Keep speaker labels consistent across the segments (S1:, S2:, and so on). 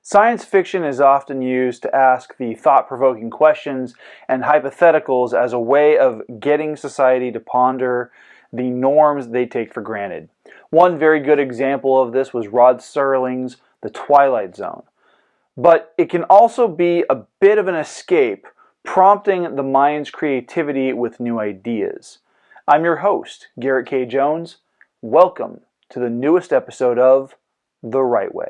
S1: Science fiction is often used to ask the thought-provoking questions and hypotheticals as a way of getting society to ponder the norms they take for granted. One very good example of this was Rod Serling's The Twilight Zone. But it can also be a bit of an escape, prompting the mind's creativity with new ideas. I'm your host, Garrett K. Jones. Welcome to the newest episode of The Right Way.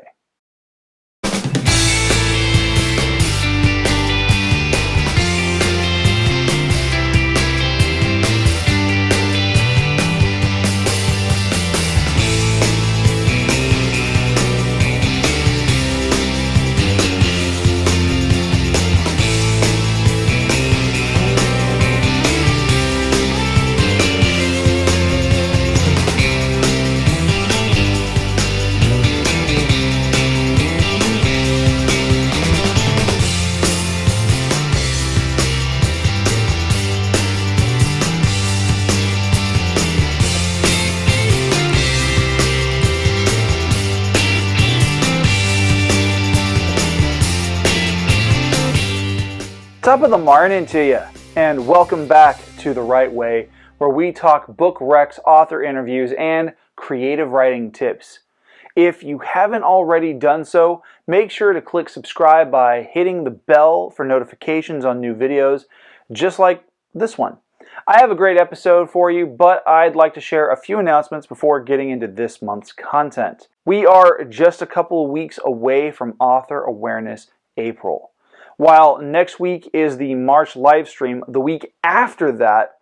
S1: Top of the morning to you, and welcome back to The Right Way, where we talk book recs, author interviews, and creative writing tips. If you haven't already done so, make sure to click subscribe by hitting the bell for notifications on new videos, just like this one. I have a great episode for you, but I'd like to share a few announcements before getting into this month's content. We are just a couple of weeks away from Author Awareness April. While next week is the March live stream, the week after that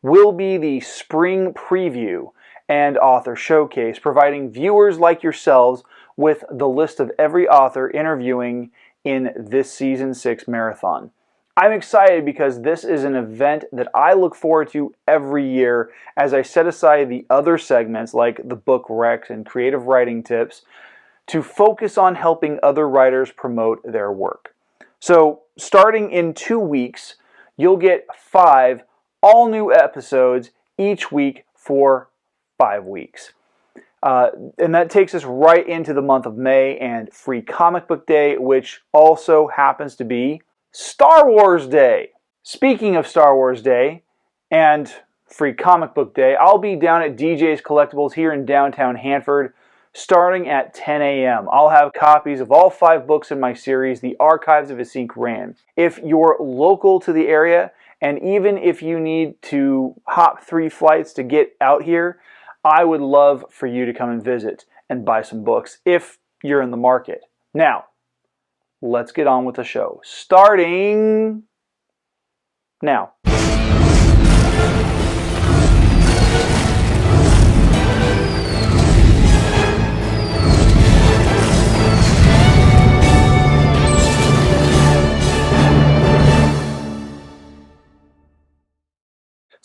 S1: will be the spring preview and author showcase, providing viewers like yourselves with the list of every author interviewing in this Season 6 marathon. I'm excited because this is an event that I look forward to every year as I set aside the other segments like the book recs and creative writing tips to focus on helping other writers promote their work. So, starting in 2 weeks, you'll get 5 all-new episodes each week for 5 weeks. And that takes us right into the month of May and Free Comic Book Day, which also happens to be Star Wars Day. Speaking of Star Wars Day and Free Comic Book Day, I'll be down at DJ's Collectibles here in downtown Hanford, starting at 10 a.m. I'll have copies of all 5 books in my series, The Archives of Asink Ran. If you're local to the area, and even if you need to hop 3 flights to get out here, I would love for you to come and visit and buy some books if you're in the market. Now, let's get on with the show. Starting now.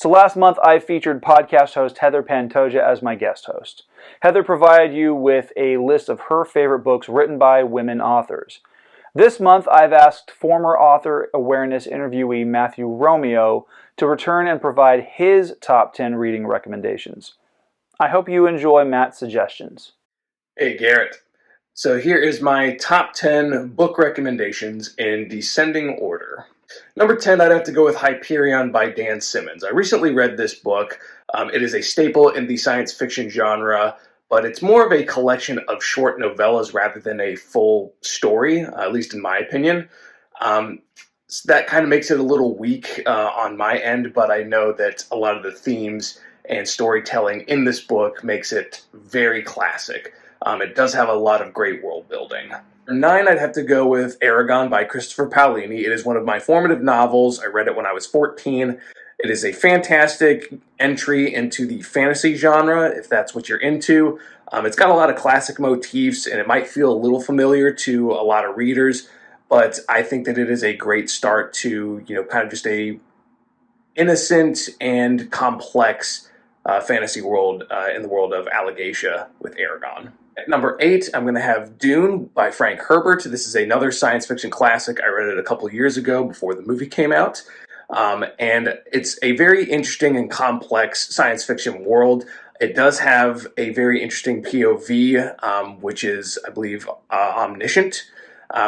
S1: So last month I featured podcast host Heather Pantoja as my guest host. Heather provided you with a list of her favorite books written by women authors. This month I've asked former Author Awareness interviewee Matthew Romeo to return and provide his top 10 reading recommendations. I hope you enjoy Matt's suggestions.
S2: Hey Garrett, so here is my top 10 book recommendations in descending order. Number 10, I'd have to go with Hyperion by Dan Simmons. I recently read this book. It is a staple in the science fiction genre, but it's more of a collection of short novellas rather than a full story, at least in my opinion. So that kind of makes it a little weak on my end, but I know that a lot of the themes and storytelling in this book makes it very classic. It does have a lot of great world building. 9, I'd have to go with Aragon by Christopher Paolini. It is one of my formative novels. I read it when I was 14. It is a fantastic entry into the fantasy genre, if that's what you're into. It's got a lot of classic motifs, and it might feel a little familiar to a lot of readers, but I think that it is a great start to, kind of just a innocent and complex fantasy world in the world of Allegatia with Aragon. At number 8, I'm going to have Dune by Frank Herbert. This is another science fiction classic. I read it a couple years ago before the movie came out. And it's a very interesting and complex science fiction world. It does have a very interesting POV, which is, I believe, omniscient.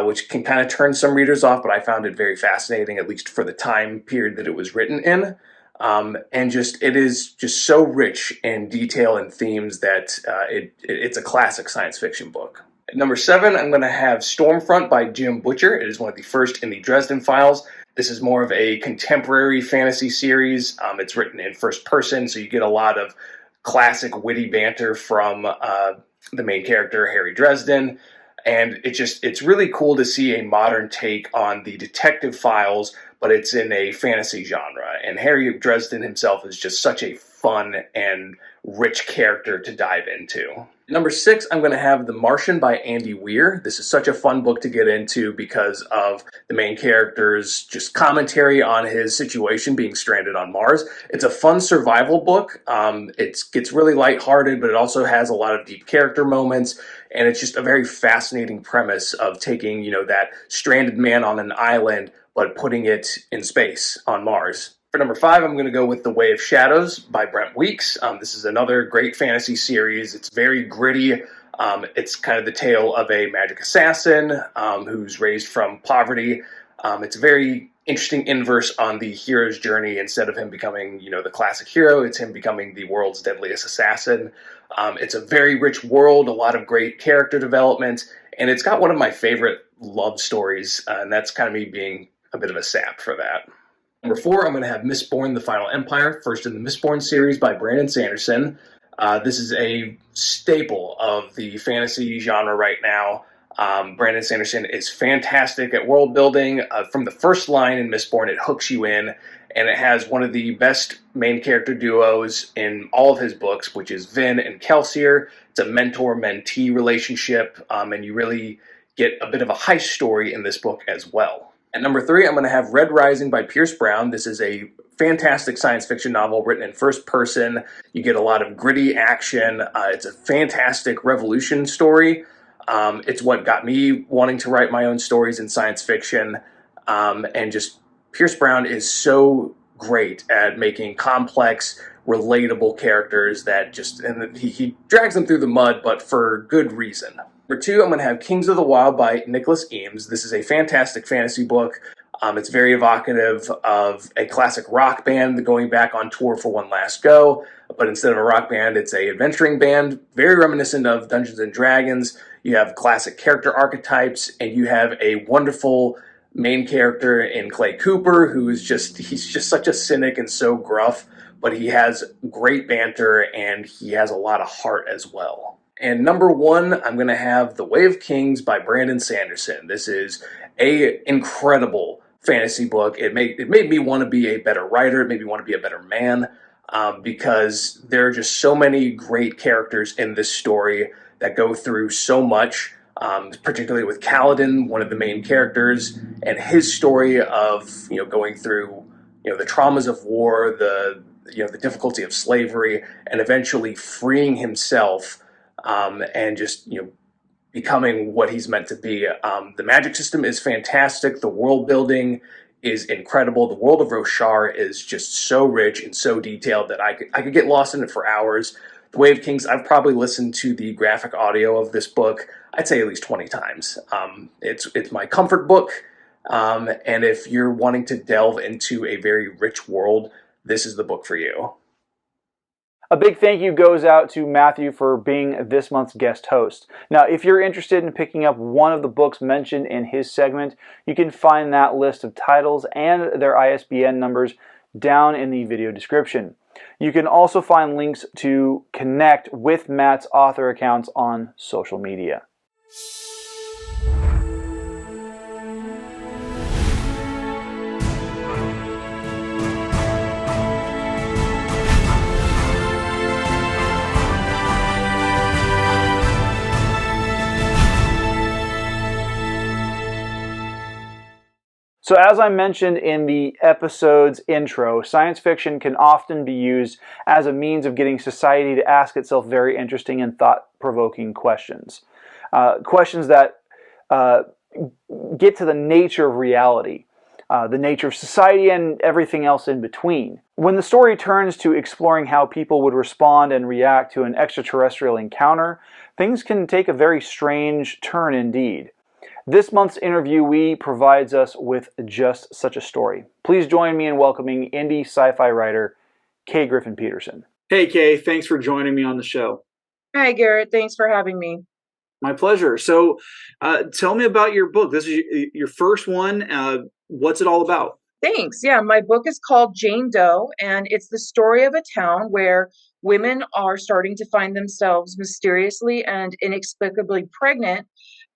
S2: which can kind of turn some readers off, but I found it very fascinating, at least for the time period that it was written in. And it is just so rich in detail and themes that it's a classic science fiction book. At number 7, I'm going to have Stormfront by Jim Butcher. It is one of the first in the Dresden Files. This is more of a contemporary fantasy series. It's written in first person, so you get a lot of classic witty banter from the main character, Harry Dresden. And it's really cool to see a modern take on the detective files, but it's in a fantasy genre. And Harry Dresden himself is just such a fun and rich character to dive into. Number 6, I'm going to have The Martian by Andy Weir. This is such a fun book to get into because of the main character's just commentary on his situation being stranded on Mars. It's a fun survival book. It gets really lighthearted, but it also has a lot of deep character moments. And it's just a very fascinating premise of taking, that stranded man on an island, but putting it in space on Mars. For number 5, I'm going to go with The Way of Shadows by Brent Weeks. This is another great fantasy series. It's very gritty. It's kind of the tale of a magic assassin who's raised from poverty. It's a very interesting inverse on the hero's journey. Instead of him becoming, the classic hero, it's him becoming the world's deadliest assassin. It's a very rich world, a lot of great character development, and it's got one of my favorite love stories, and that's kind of me being a bit of a sap for that. Number 4, I'm going to have Mistborn, The Final Empire, first in the Mistborn series by Brandon Sanderson. This is a staple of the fantasy genre right now. Brandon Sanderson is fantastic at world building. From the first line in Mistborn, it hooks you in, and it has one of the best main character duos in all of his books, which is Vin and Kelsier. It's a mentor-mentee relationship, and you really get a bit of a heist story in this book as well. At number 3, I'm going to have Red Rising by Pierce Brown. This is a fantastic science fiction novel written in first person. You get a lot of gritty action. It's a fantastic revolution story. It's what got me wanting to write my own stories in science fiction. And just Pierce Brown is so great at making complex, relatable characters that he drags them through the mud, but for good reason. Number 2, I'm going to have Kings of the Wild by Nicholas Eames. This is a fantastic fantasy book. It's very evocative of a classic rock band going back on tour for one last go, but instead of a rock band, it's an adventuring band, very reminiscent of Dungeons & Dragons. You have classic character archetypes, and you have a wonderful main character in Clay Cooper, he's just such a cynic and so gruff, but he has great banter, and he has a lot of heart as well. And number 1, I'm going to have The Way of Kings by Brandon Sanderson. This is an incredible fantasy book. It made me want to be a better writer. It made me want to be a better man because there are just so many great characters in this story that go through so much, particularly with Kaladin, one of the main characters, and his story of going through the traumas of war, the difficulty of slavery, and eventually freeing himself. And just, becoming what he's meant to be. The magic system is fantastic. The world building is incredible. The world of Roshar is just so rich and so detailed that I could get lost in it for hours. The Way of Kings, I've probably listened to the graphic audio of this book, I'd say at least 20 times. It's my comfort book. And if you're wanting to delve into a very rich world, this is the book for you.
S1: A big thank you goes out to Matthew for being this month's guest host. Now, if you're interested in picking up one of the books mentioned in his segment, you can find that list of titles and their ISBN numbers down in the video description. You can also find links to connect with Matt's author accounts on social media. So as I mentioned in the episode's intro, science fiction can often be used as a means of getting society to ask itself very interesting and thought-provoking questions. Questions that get to the nature of reality, the nature of society, and everything else in between. When the story turns to exploring how people would respond and react to an extraterrestrial encounter, things can take a very strange turn indeed. This month's interviewee provides us with just such a story. Please join me in welcoming indie sci-fi writer Kay Griffin Peterson. Hey Kay, thanks for joining me on the show.
S3: Hi, Garrett. Thanks for having me.
S1: My pleasure. So tell me about your book. This is your first one. What's it all about?
S3: Thanks. Yeah, my book is called Jane Doe, and it's the story of a town where women are starting to find themselves mysteriously and inexplicably pregnant,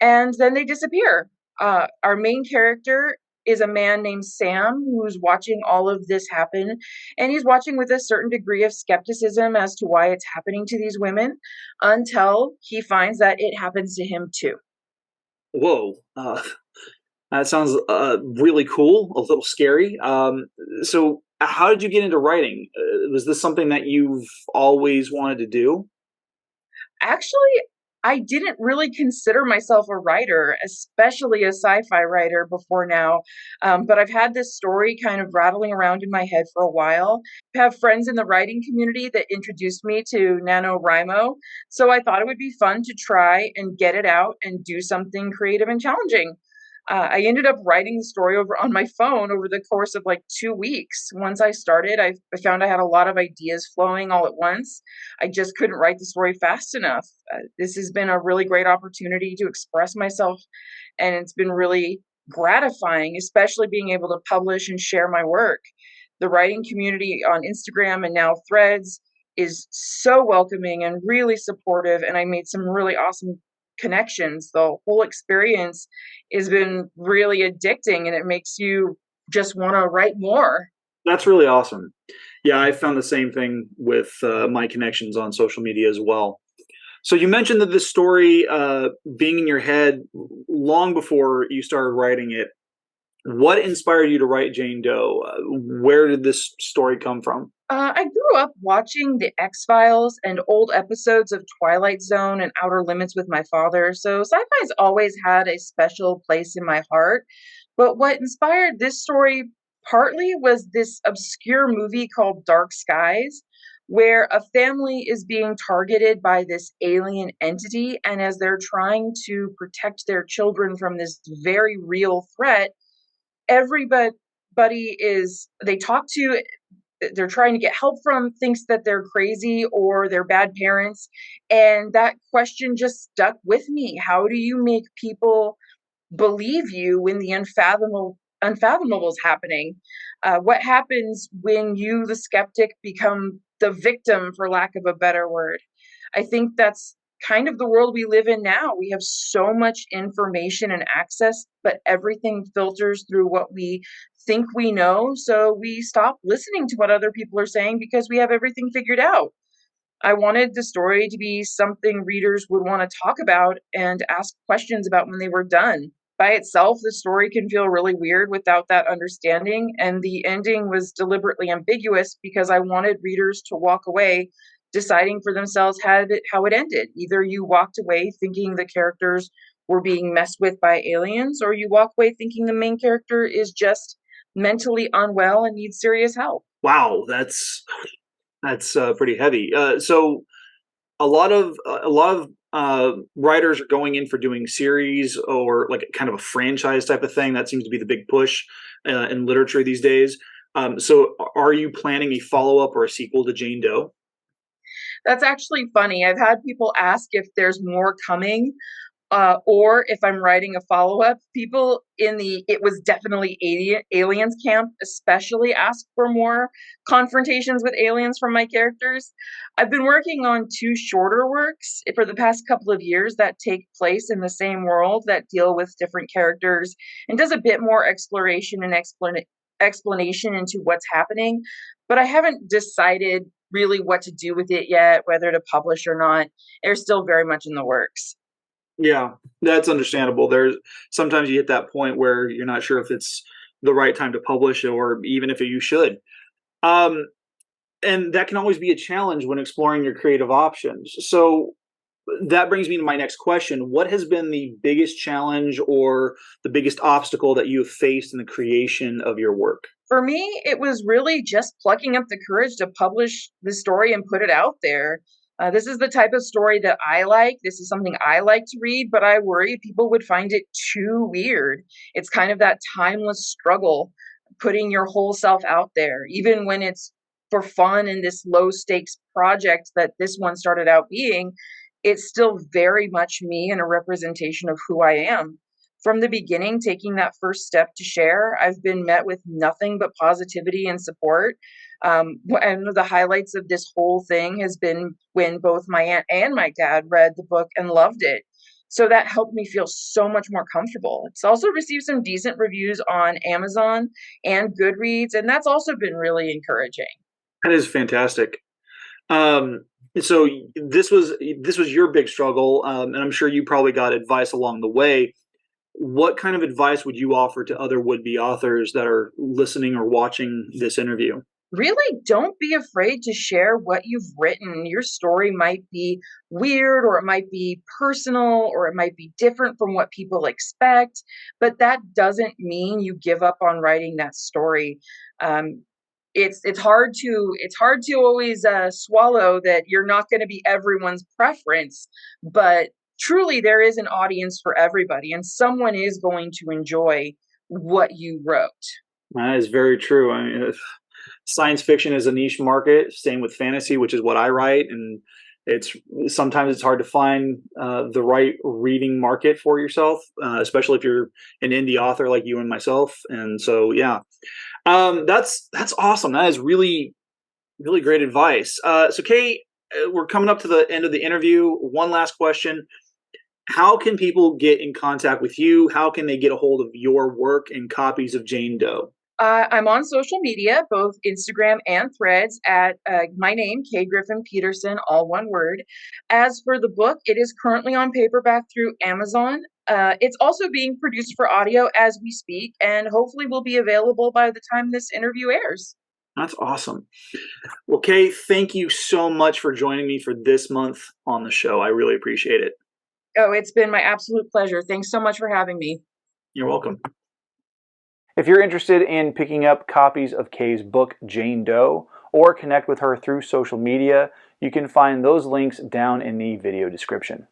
S3: and then they disappear. Our main character is a man named Sam who's watching all of this happen, and he's watching with a certain degree of skepticism as to why it's happening to these women until he finds that it happens to him too.
S1: Whoa. That sounds really cool, a little scary. So, how did you get into writing? Was this something that you've always wanted to do?
S3: Actually, I didn't really consider myself a writer, especially a sci-fi writer before now. But I've had this story kind of rattling around in my head for a while. I have friends in the writing community that introduced me to NaNoWriMo, so I thought it would be fun to try and get it out and do something creative and challenging. I ended up writing the story over on my phone over the course of like 2 weeks. Once I started, I found I had a lot of ideas flowing all at once. I just couldn't write the story fast enough. This has been a really great opportunity to express myself, and it's been really gratifying, especially being able to publish and share my work. The writing community on Instagram and now Threads is so welcoming and really supportive, and I made some really awesome connections. The whole experience has been really addicting, and it makes you just want to write more.
S1: That's really awesome. Yeah, I found the same thing with my connections on social media as well. So you mentioned that this story being in your head long before you started writing it. What inspired you to write Jane Doe? Where did this story come from?
S3: I grew up watching The X Files and old episodes of Twilight Zone and Outer Limits with my father, so sci fi's always had a special place in my heart. But what inspired this story partly was this obscure movie called Dark Skies, where a family is being targeted by this alien entity, and as they're trying to protect their children from this very real threat, everybody is they talk to they're trying to get help from thinks that they're crazy or they're bad parents, and that question just stuck with me. How do you make people believe you when the unfathomable is happening? What happens when you, the skeptic, become the victim, for lack of a better word? I think that's kind of the world we live in now. We have so much information and access, but everything filters through what we think we know. So we stop listening to what other people are saying because we have everything figured out. I wanted the story to be something readers would want to talk about and ask questions about when they were done. By itself, the story can feel really weird without that understanding, and the ending was deliberately ambiguous because I wanted readers to walk away deciding for themselves how it ended. Either you walked away thinking the characters were being messed with by aliens, or you walk away thinking the main character is just mentally unwell and needs serious help.
S1: Wow, that's pretty heavy. So a lot of writers are going in for doing series or like kind of a franchise type of thing. That seems to be the big push in literature these days. So are you planning a follow up or a sequel to Jane Doe?
S3: That's actually funny. I've had people ask if there's more coming, or if I'm writing a follow up. People in the it was definitely aliens camp, especially ask for more confrontations with aliens from my characters. I've been working on two shorter works for the past couple of years that take place in the same world that deal with different characters and does a bit more exploration and explanation into what's happening. But I haven't decided really what to do with it yet, whether to publish or not. They're still very much in the works.
S1: Yeah, that's understandable. There's sometimes you hit that point where you're not sure if it's the right time to publish or even if you should. Um, and that can always be a challenge when exploring your creative options. So that brings me to my next question. What has been the biggest challenge or the biggest obstacle that you have faced in the creation of your work?
S3: For me, it was really just plucking up the courage to publish the story and put it out there. This is the type of story that I like. This is something I like to read, but I worry people would find it too weird. It's kind of that timeless struggle, putting your whole self out there, even when it's for fun in this low stakes project that this one started out being. It's still very much me and a representation of who I am. From the beginning, taking that first step to share, I've been met with nothing but positivity and support. One of the highlights of this whole thing has been when both my aunt and my dad read the book and loved it. So that helped me feel so much more comfortable. It's also received some decent reviews on Amazon and Goodreads, and that's also been really encouraging.
S1: That is fantastic. Um, so this was your big struggle, and I'm sure you probably got advice along the way. What kind of advice would you offer to other would-be authors that are listening or watching this interview?
S3: Really, don't be afraid to share what you've written. Your story might be weird, or it might be personal, or it might be different from what people expect, but that doesn't mean you give up on writing that story. Um, it's hard to always swallow that you're not going to be everyone's preference, but truly there is an audience for everybody, and someone is going to enjoy what you wrote.
S1: That is very true. I mean, science fiction is a niche market. Same with fantasy, which is what I write, and it's sometimes it's hard to find the right reading market for yourself, especially if you're an indie author like you and myself. And so, yeah, that's awesome. That is really really great advice. So, Kay, we're coming up to the end of the interview. One last question: how can people get in contact with you? How can they get a hold of your work and copies of Jane Doe?
S3: I'm on social media, both Instagram and Threads, at my name, Kay Griffin Peterson, all one word. As for the book, it is currently on paperback through Amazon. It's also being produced for audio as we speak, and hopefully will be available by the time this interview airs.
S1: That's awesome. Well, Kay, thank you so much for joining me for this month on the show. I really appreciate it.
S3: Oh, it's been my absolute pleasure. Thanks so much for having me.
S1: You're welcome. If you're interested in picking up copies of Kay's book, Jane Doe, or connect with her through social media, you can find those links down in the video description.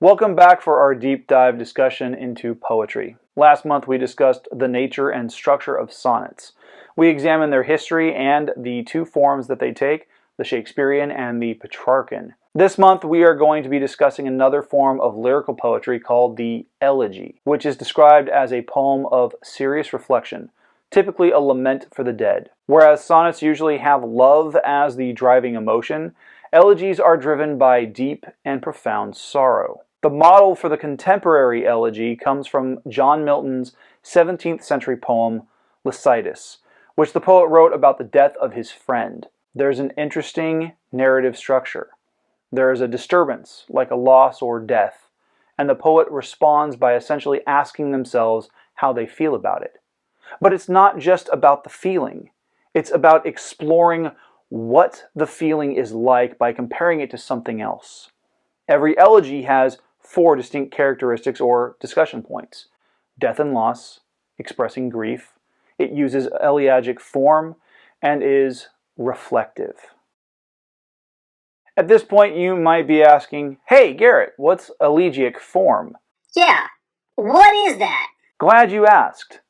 S1: Welcome back for our deep dive discussion into poetry. Last month we discussed the nature and structure of sonnets. We examined their history and the two forms that they take, the Shakespearean and the Petrarchan. This month we are going to be discussing another form of lyrical poetry called the elegy, which is described as a poem of serious reflection, typically a lament for the dead. Whereas sonnets usually have love as the driving emotion, elegies are driven by deep and profound sorrow. The model for the contemporary elegy comes from John Milton's 17th century poem, Lycidas, which the poet wrote about the death of his friend. There's an interesting narrative structure. There is a disturbance, like a loss or death, and the poet responds by essentially asking themselves how they feel about it. But it's not just about the feeling. It's about exploring what the feeling is like by comparing it to something else. Every elegy has 4 distinct characteristics or discussion points: death and loss, expressing grief. It uses elegiac form and is reflective. At this point, you might be asking, hey, Garrett, what's elegiac form?
S4: Yeah, what is that?
S1: Glad you asked.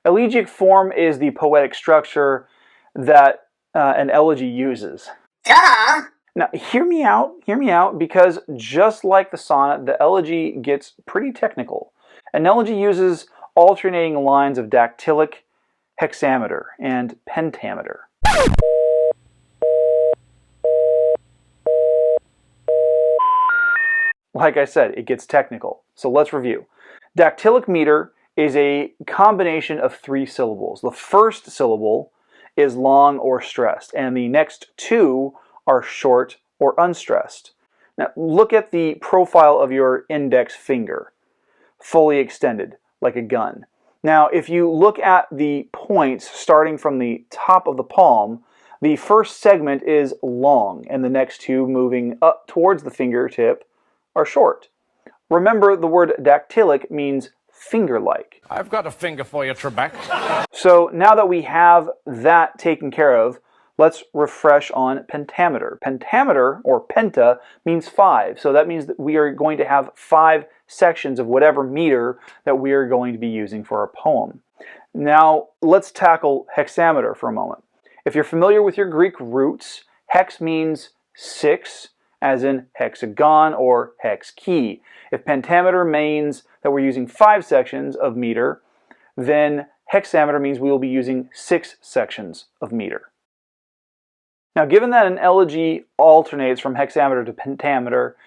S1: Elegiac form is the poetic structure that an elegy uses.
S4: Duh!
S1: Now, hear me out, because just like the sonnet, the elegy gets pretty technical. An elegy uses alternating lines of dactylic, hexameter, and pentameter. Like I said, it gets technical. So let's review. Dactylic meter is a combination of 3 syllables. The first syllable is long or stressed, and the next 2 are short or unstressed. Now look at the profile of your index finger, fully extended like a gun. Now if you look at the points starting from the top of the palm, The first segment is long, and the next two moving up towards the fingertip are short. Remember, the word dactylic means finger-like.
S5: I've got a finger for you, Trebek.
S1: So now that we have that taken care of, let's refresh on pentameter. Pentameter, or penta, means 5. So that means that we are going to have 5 sections of whatever meter that we are going to be using for our poem. Now, let's tackle hexameter for a moment. If you're familiar with your Greek roots, hex means 6, as in hexagon or hex key. If pentameter means that we're using 5 sections of meter, then hexameter means we will be using 6 sections of meter. Now, given that an elegy alternates from hexameter to pentameter,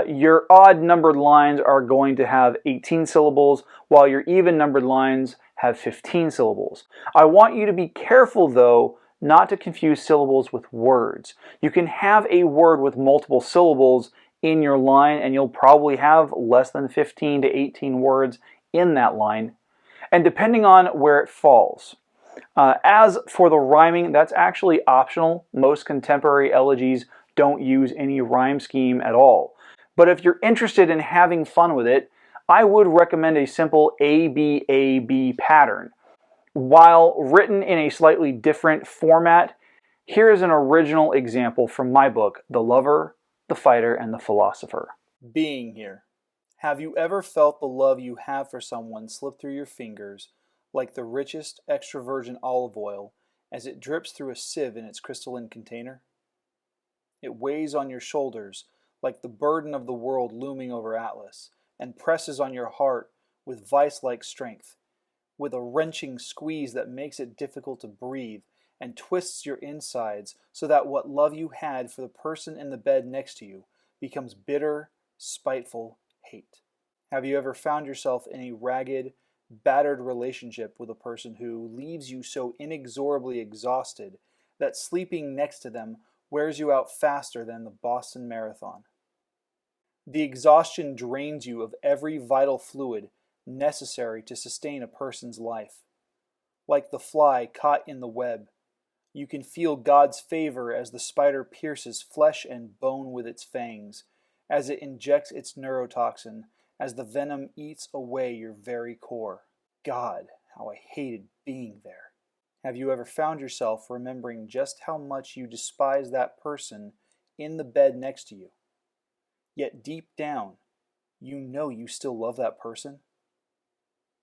S1: your odd numbered lines are going to have 18 syllables, while your even numbered lines have 15 syllables. I want you to be careful, though, not to confuse syllables with words. You can have a word with multiple syllables in your line, and you'll probably have less than 15 to 18 words in that line, and depending on where it falls. As for the rhyming, that's actually optional. Most contemporary elegies don't use any rhyme scheme at all. But if you're interested in having fun with it, I would recommend a simple A-B-A-B pattern. While written in a slightly different format, here is an original example from my book, The Lover, the Fighter, and the Philosopher. Being here. Have you ever felt the love you have for someone slip through your fingers like the richest extra virgin olive oil as it drips through a sieve in its crystalline container? It weighs on your shoulders like the burden of the world looming over Atlas, and presses on your heart with vice-like strength, with a wrenching squeeze that makes it difficult to breathe, and twists your insides so that what love you had for the person in the bed next to you becomes bitter, spiteful hate. Have you ever found yourself in a ragged, battered relationship with a person who leaves you so inexorably exhausted that sleeping next to them wears you out faster than the Boston Marathon? The exhaustion drains you of every vital fluid necessary to sustain a person's life. Like the fly caught in the web, you can feel God's favor as the spider pierces flesh and bone with its fangs, as it injects its neurotoxin, as the venom eats away your very core. God, how I hated being there. Have you ever found yourself remembering just how much you despise that person in the bed next to you? Yet deep down, you know you still love that person?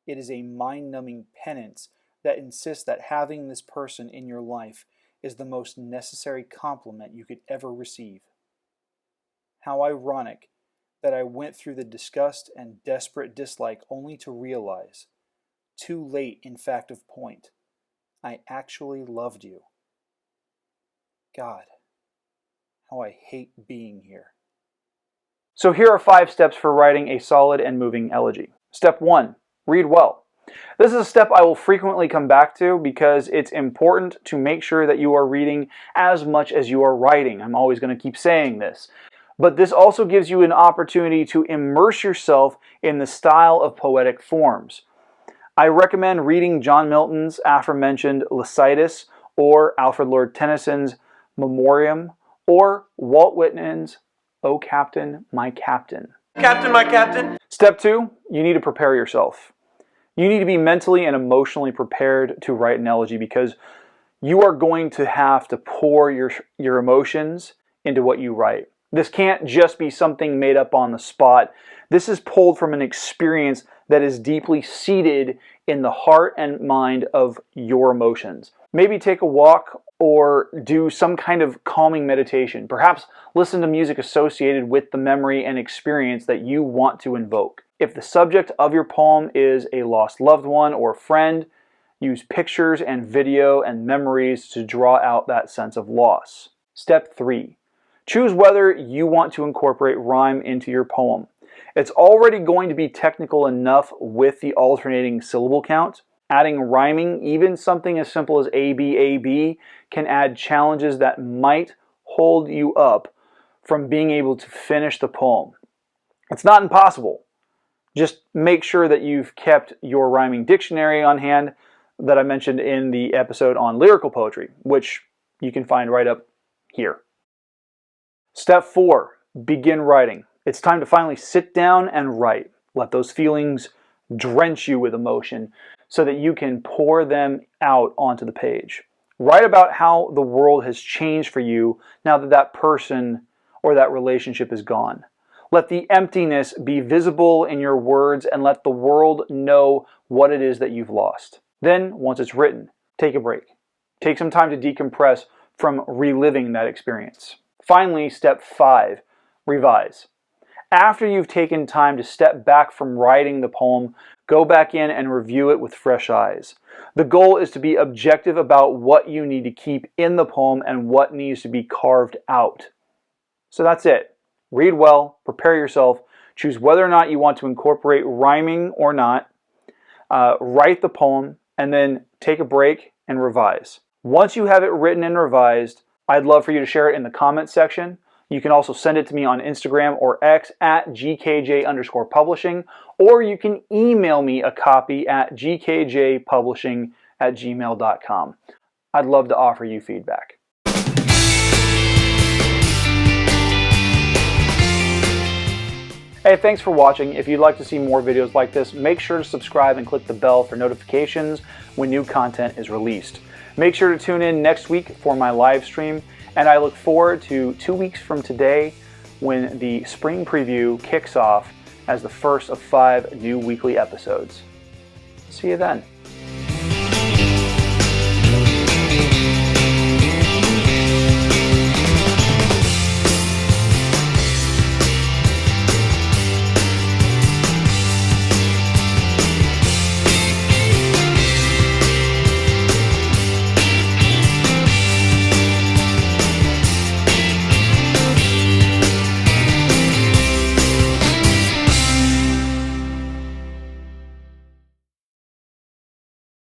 S1: It is a mind-numbing penance that insists that having this person in your life is the most necessary compliment you could ever receive. How ironic that I went through the disgust and desperate dislike only to realize, too late in fact of point, I actually loved you. God, how I hate being here. So here are 5 steps for writing a solid and moving elegy. Step 1, read well. This is a step I will frequently come back to because it's important to make sure that you are reading as much as you are writing. I'm always going to keep saying this. But this also gives you an opportunity to immerse yourself in the style of poetic forms. I recommend reading John Milton's aforementioned Lycidas, or Alfred Lord Tennyson's Memoriam, or Walt Whitman's O Captain, My Captain.
S6: Captain, my captain.
S1: Step 2, you need to prepare yourself. You need to be mentally and emotionally prepared to write an elegy because you are going to have to pour your emotions into what you write. This can't just be something made up on the spot. This is pulled from an experience that is deeply seated in the heart and mind of your emotions. Maybe take a walk or do some kind of calming meditation. Perhaps listen to music associated with the memory and experience that you want to invoke. If the subject of your poem is a lost loved one or friend, use pictures and video and memories to draw out that sense of loss. Step 3. Choose whether you want to incorporate rhyme into your poem. It's already going to be technical enough with the alternating syllable count. Adding rhyming, even something as simple as A-B, can add challenges that might hold you up from being able to finish the poem. It's not impossible. Just make sure that you've kept your rhyming dictionary on hand that I mentioned in the episode on lyrical poetry, which you can find right up here. Step 4, begin writing. It's time to finally sit down and write. Let those feelings drench you with emotion so that you can pour them out onto the page. Write about how the world has changed for you now that that person or that relationship is gone. Let the emptiness be visible in your words and let the world know what it is that you've lost. Then, once it's written, take a break. Take some time to decompress from reliving that experience. Finally, step 5, revise. After you've taken time to step back from writing the poem, go back in and review it with fresh eyes. The goal is to be objective about what you need to keep in the poem and what needs to be carved out. So that's it. Read well, prepare yourself, choose whether or not you want to incorporate rhyming or not, write the poem, and then take a break and revise. Once you have it written and revised, I'd love for you to share it in the comments section. You can also send it to me on Instagram or X at GKJ_publishing, or you can email me a copy at gkjpublishing@gmail.com. I'd love to offer you feedback. Hey, thanks for watching. If you'd like to see more videos like this, make sure to subscribe and click the bell for notifications when new content is released. Make sure to tune in next week for my live stream, and I look forward to 2 weeks from today when the spring preview kicks off as the first of 5 new weekly episodes. See you then.